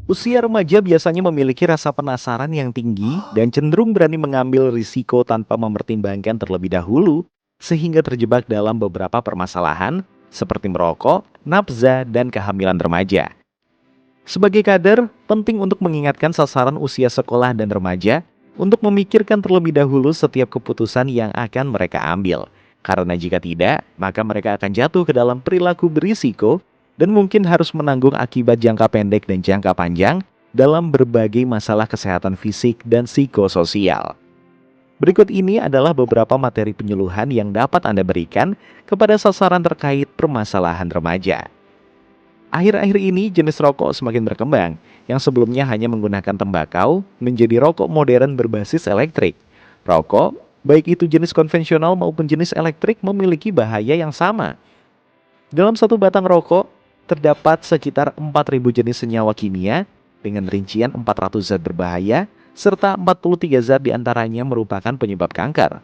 Usia remaja biasanya memiliki rasa penasaran yang tinggi dan cenderung berani mengambil risiko tanpa mempertimbangkan terlebih dahulu, sehingga terjebak dalam beberapa permasalahan seperti merokok, nafsa, dan kehamilan remaja. Sebagai kader, penting untuk mengingatkan sasaran usia sekolah dan remaja untuk memikirkan terlebih dahulu setiap keputusan yang akan mereka ambil. Karena jika tidak, maka mereka akan jatuh ke dalam perilaku berisiko dan mungkin harus menanggung akibat jangka pendek dan jangka panjang dalam berbagai masalah kesehatan fisik dan psikososial. Berikut ini adalah beberapa materi penyuluhan yang dapat Anda berikan kepada sasaran terkait permasalahan remaja. Akhir-akhir ini jenis rokok semakin berkembang, yang sebelumnya hanya menggunakan tembakau menjadi rokok modern berbasis elektrik. Rokok, baik itu jenis konvensional maupun jenis elektrik, memiliki bahaya yang sama. Dalam satu batang rokok, terdapat sekitar 4.000 jenis senyawa kimia dengan rincian 400 zat berbahaya, serta 43 zat diantaranya merupakan penyebab kanker.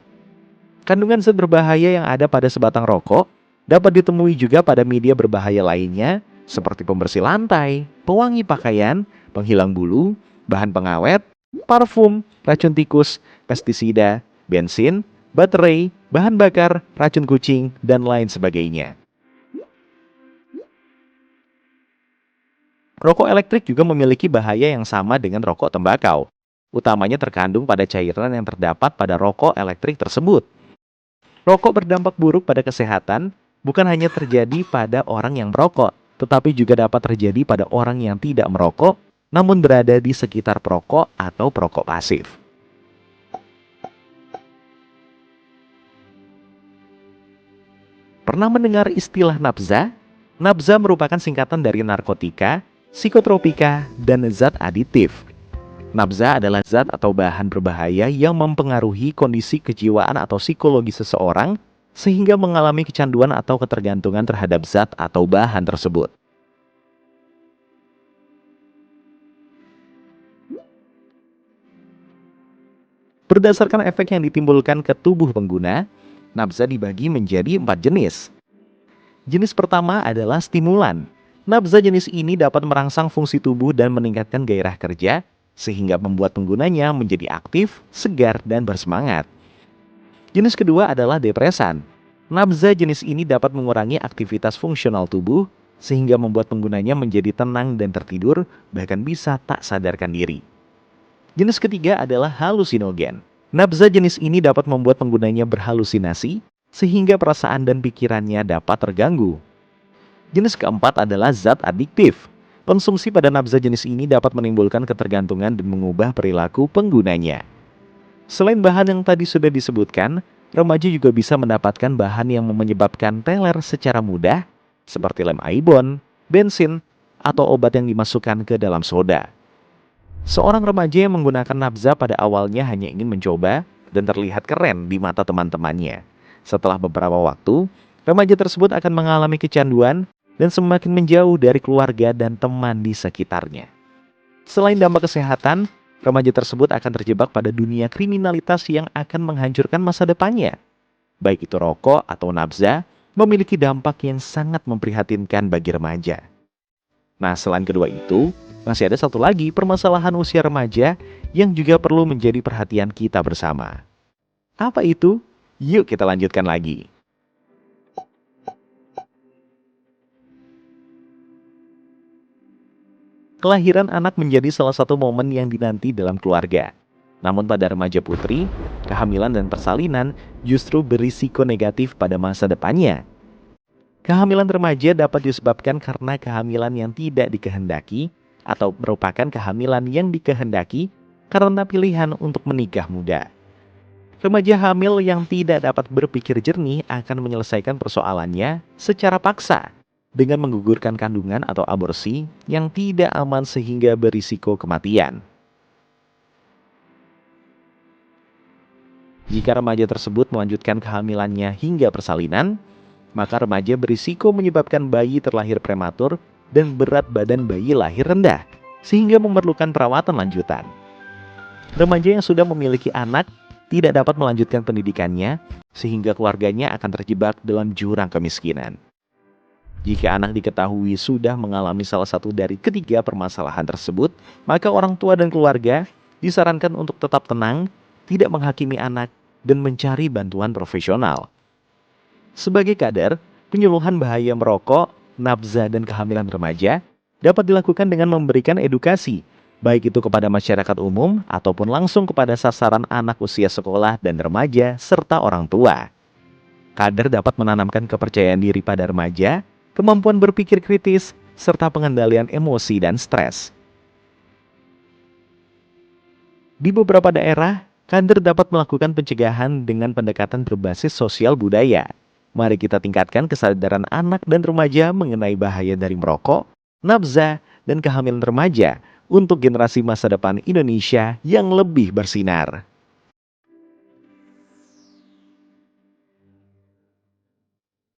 Kandungan zat berbahaya yang ada pada sebatang rokok dapat ditemui juga pada media berbahaya lainnya seperti pembersih lantai, pewangi pakaian, penghilang bulu, bahan pengawet, parfum, racun tikus, pestisida, bensin, baterai, bahan bakar, racun kucing, dan lain sebagainya. Rokok elektrik juga memiliki bahaya yang sama dengan rokok tembakau, utamanya terkandung pada cairan yang terdapat pada rokok elektrik tersebut. Rokok berdampak buruk pada kesehatan bukan hanya terjadi pada orang yang merokok, tetapi juga dapat terjadi pada orang yang tidak merokok, namun berada di sekitar perokok atau perokok pasif. Pernah mendengar istilah nafza? Nafza merupakan singkatan dari narkotika, psikotropika, dan zat aditif. Nafza adalah zat atau bahan berbahaya yang mempengaruhi kondisi kejiwaan atau psikologi seseorang sehingga mengalami kecanduan atau ketergantungan terhadap zat atau bahan tersebut. Berdasarkan efek yang ditimbulkan ke tubuh pengguna, nafza dibagi menjadi 4 jenis. Jenis pertama adalah stimulan. Nafza jenis ini dapat merangsang fungsi tubuh dan meningkatkan gairah kerja, sehingga membuat penggunanya menjadi aktif, segar, dan bersemangat. Jenis kedua adalah depresan. Nafza jenis ini dapat mengurangi aktivitas fungsional tubuh, sehingga membuat penggunanya menjadi tenang dan tertidur, bahkan bisa tak sadarkan diri. Jenis ketiga adalah halusinogen. Nafza jenis ini dapat membuat penggunanya berhalusinasi, sehingga perasaan dan pikirannya dapat terganggu. Jenis keempat adalah zat adiktif. Konsumsi pada nafza jenis ini dapat menimbulkan ketergantungan dan mengubah perilaku penggunanya. Selain bahan yang tadi sudah disebutkan, remaja juga bisa mendapatkan bahan yang menyebabkan teler secara mudah, seperti lem aibon, bensin, atau obat yang dimasukkan ke dalam soda. Seorang remaja yang menggunakan nafza pada awalnya hanya ingin mencoba dan terlihat keren di mata teman-temannya. Setelah beberapa waktu, remaja tersebut akan mengalami kecanduan dan semakin menjauh dari keluarga dan teman di sekitarnya. Selain dampak kesehatan, remaja tersebut akan terjebak pada dunia kriminalitas yang akan menghancurkan masa depannya. Baik itu rokok atau nafza, memiliki dampak yang sangat memprihatinkan bagi remaja. Nah, selain kedua itu, masih ada satu lagi permasalahan usia remaja yang juga perlu menjadi perhatian kita bersama. Apa itu? Yuk kita lanjutkan lagi. Kelahiran anak menjadi salah satu momen yang dinanti dalam keluarga. Namun pada remaja putri, kehamilan dan persalinan justru berisiko negatif pada masa depannya. Kehamilan remaja dapat disebabkan karena kehamilan yang tidak dikehendaki atau merupakan kehamilan yang dikehendaki karena pilihan untuk menikah muda. Remaja hamil yang tidak dapat berpikir jernih akan menyelesaikan persoalannya secara paksa dengan menggugurkan kandungan atau aborsi yang tidak aman sehingga berisiko kematian. Jika remaja tersebut melanjutkan kehamilannya hingga persalinan, maka remaja berisiko menyebabkan bayi terlahir prematur dan berat badan bayi lahir rendah, sehingga memerlukan perawatan lanjutan. Remaja yang sudah memiliki anak tidak dapat melanjutkan pendidikannya, sehingga keluarganya akan terjebak dalam jurang kemiskinan. Jika anak diketahui sudah mengalami salah satu dari ketiga permasalahan tersebut, maka orang tua dan keluarga disarankan untuk tetap tenang, tidak menghakimi anak, dan mencari bantuan profesional. Sebagai kader, penyuluhan bahaya merokok, nafsa, dan kehamilan remaja dapat dilakukan dengan memberikan edukasi, baik itu kepada masyarakat umum ataupun langsung kepada sasaran anak usia sekolah dan remaja serta orang tua. Kader dapat menanamkan kepercayaan diri pada remaja, kemampuan berpikir kritis, serta pengendalian emosi dan stres. Di beberapa daerah, kader dapat melakukan pencegahan dengan pendekatan berbasis sosial budaya. Mari kita tingkatkan kesadaran anak dan remaja mengenai bahaya dari merokok, nafsa, dan kehamilan remaja untuk generasi masa depan Indonesia yang lebih bersinar.